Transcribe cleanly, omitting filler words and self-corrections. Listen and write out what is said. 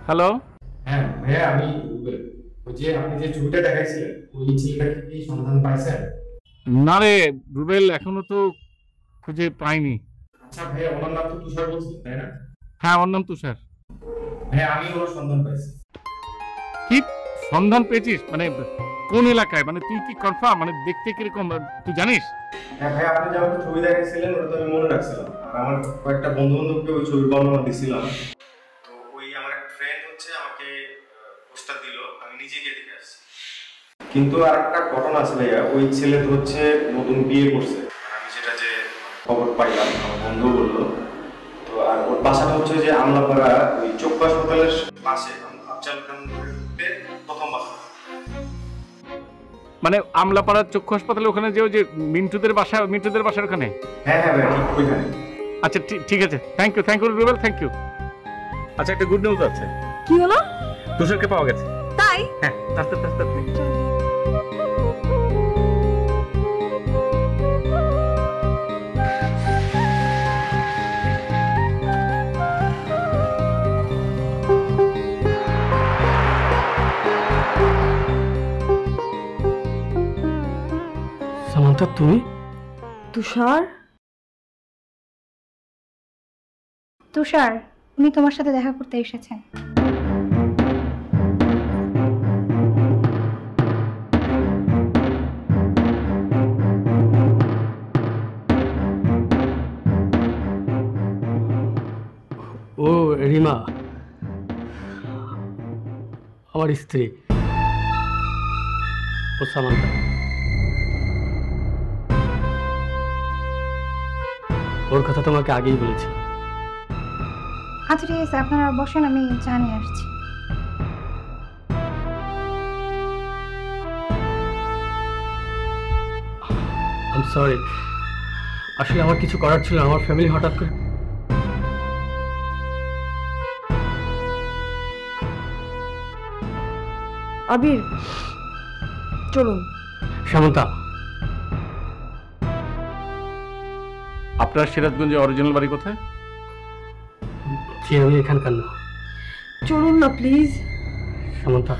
Hello. হ্যাঁ ভাইয়া, আমি ওই যে আপনি যে ছবিটা দেখাইছিলেন ওই ছেলেটাকে কি সন্ধান পাইছেন? না রে রুবেল, এখনো তো খুঁজে পাইনি। আচ্ছা ভাইয়া, ওনার নাম তো তুষার বলছেন তাই না? হ্যাঁ, ওর নাম তুষার। ভাইয়া আমি ওর সন্ধান পাইছি। কি সন্ধান পেয়েছিস? মানে কোন এলাকায়? মানে তুই কি কনফার্ম? মানে দেখতে কিরকম তুই জানিস? হ্যাঁ ভাইয়া, আপনি যে আমাকে ছবি দেখাইছিলেন ওটা তো আমি মনে রাখছিলাম, আর আমার কয়েকটা বন্ধু বান্ধবকে ওই ছবির বর্ণনা দিছিলাম। তো ওই আমার একটা ফ্রেন্ড হচ্ছে আমাকে পোস্টার দিল, আমি নিজে গিয়ে দেখে আসছি। কিন্তু আর একটা ঘটনা আছে ভাইয়া, ওই ছেলে তো হচ্ছে নতুন বিয়ে করছে, আর আমি যেটা যে খবর পাইলাম আমার বন্ধু বললো। তো আর ওর বাসাটা হচ্ছে যে আমলাপাড়া ওই চোখবা হাসপাতালের পাশে, আফজাল খান রোডে প্রথম বাসা। মানে আমলাপাড়ার চক্ষু হাসপাতালে ওখানে যে ওই যে মিন্টুদের বাসার ওখানে? হ্যাঁ হ্যাঁ ভাইয়া, ঠিক ওইখানে। আচ্ছা ঠিক আছে, thank you Rubel, thank you. আচ্ছা, একটা গুড নিউজ আছে। কি হলো? তুষারকে পাওয়া গেছে। তাই? হ্যাঁ, তাড়াতাড়ি। সামান্থা, তুমি? তুষার? তুষার, উনি তোমার সাথে দেখা করতে এসেছেন। ও রিমা, আমার স্ত্রী। ও সামান্থা। ওর কথা তোমাকে আগেই বলেছি। আচ্ছা ঠিক আছে, আপনারা বসেন, আমি চা নিয়ে আসছি। আই এম সরি, আসলে আমার কিছু করার ছিল না। আমার ফ্যামিলি হঠাৎ করে। আবির, চলুন। সামান্থা, আপনার সিরাজগঞ্জে অরিজিনাল বাড়ি কোথায়? জি আমি এখানকার না। চলুন না প্লিজ। সামান্থা,